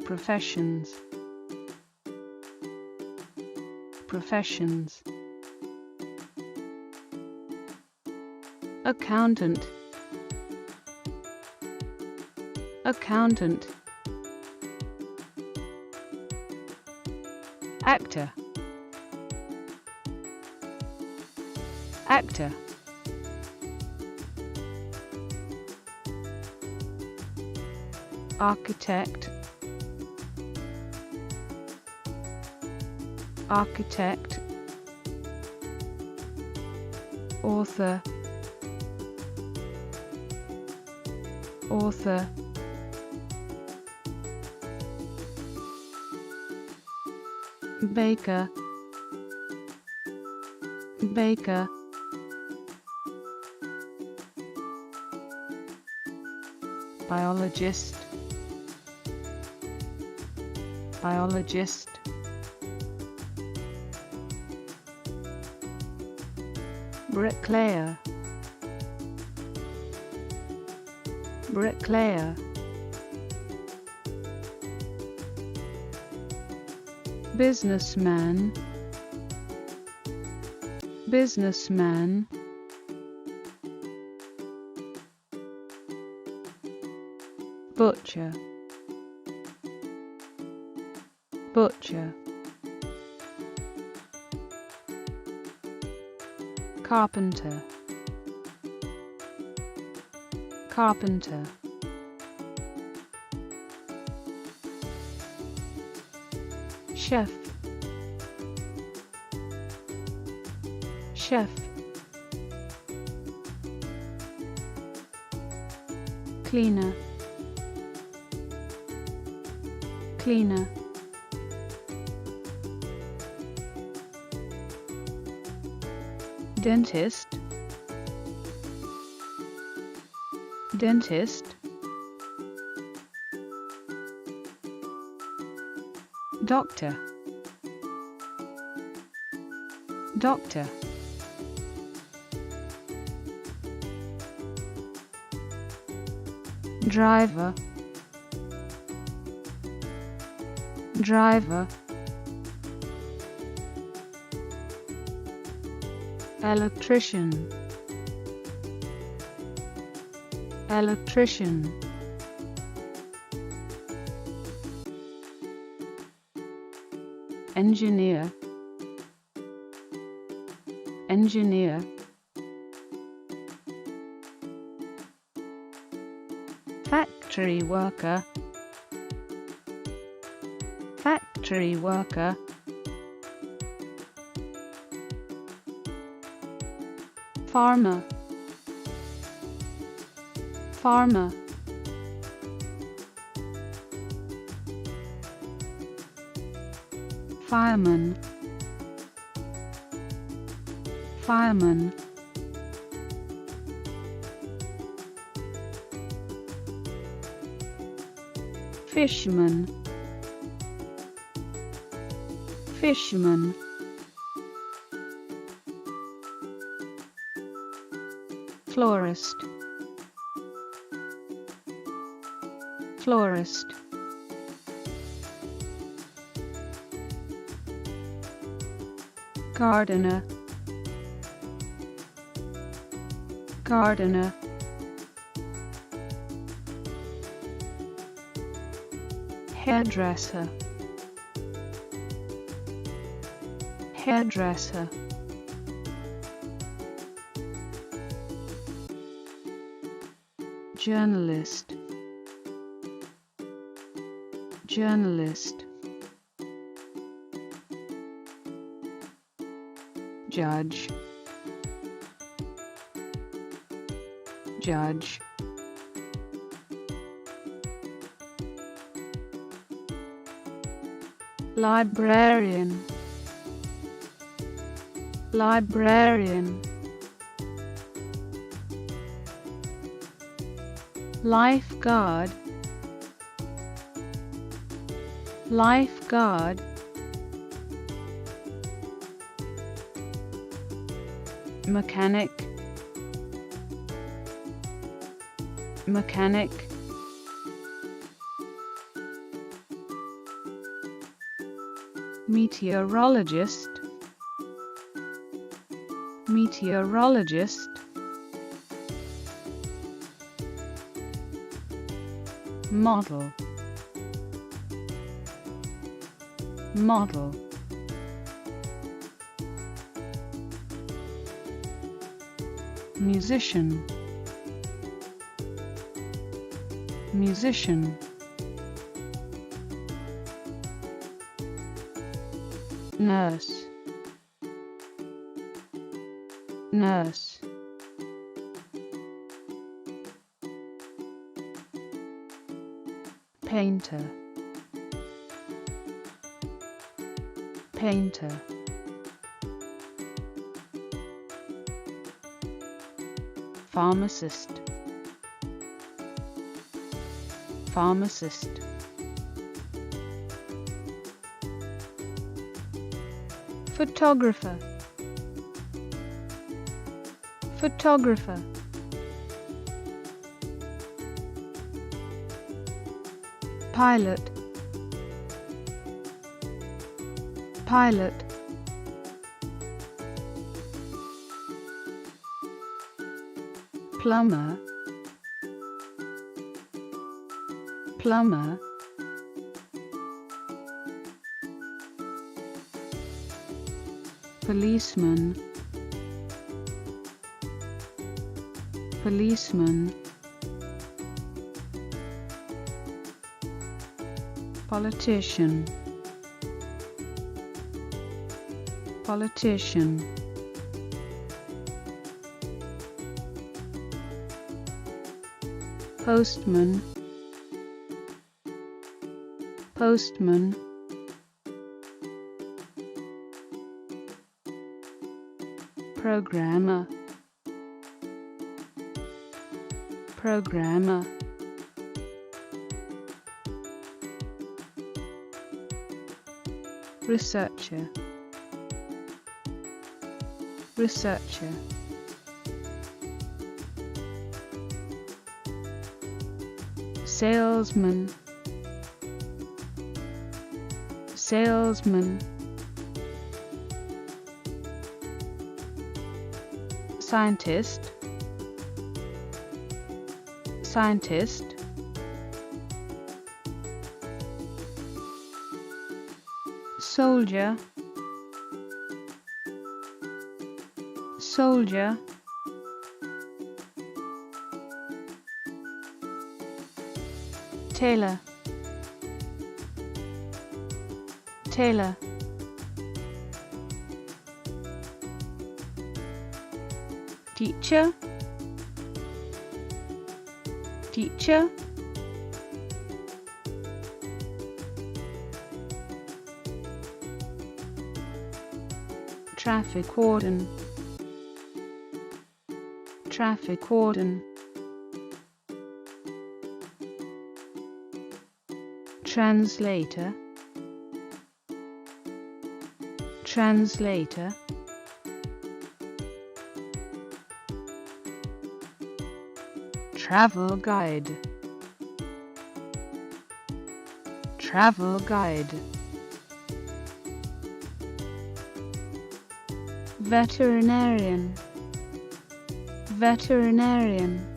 Professions. Professions. Accountant. Accountant. Actor. Actor. Architect. Architect. Author. Author. Baker. Baker. Biologist. Biologist. Bricklayer. Bricklayer. Businessman. Businessman. Butcher. Butcher. Carpenter. Carpenter. Chef. Chef. Cleaner. Cleaner. Dentist. Dentist. Doctor. Doctor. Driver. Driver. Electrician. Electrician. Engineer. Engineer. Factory worker. Factory worker. Farmer. Farmer. Fireman. Fireman. Fisherman. Fisherman. Florist. Florist. Gardener. Gardener. Hairdresser. Hairdresser. Journalist. Journalist. Judge. Judge. Librarian. Librarian. Lifeguard. Lifeguard. Mechanic. mechanic, meteorologist, meteorologist, model, model, musician, musician, nurse, nurse, painter, painter, pharmacist, pharmacist, photographer, photographer, pilot, pilot, plumber, plumber, policeman, policeman, politician, politician, postman, postman, programmer, programmer, researcher, researcher, salesman, salesman, scientist, scientist, soldier, soldier, tailor, tailor, teacher, teacher, traffic warden, traffic warden, translator, translator, travel guide, travel guide, veterinarian, veterinarian,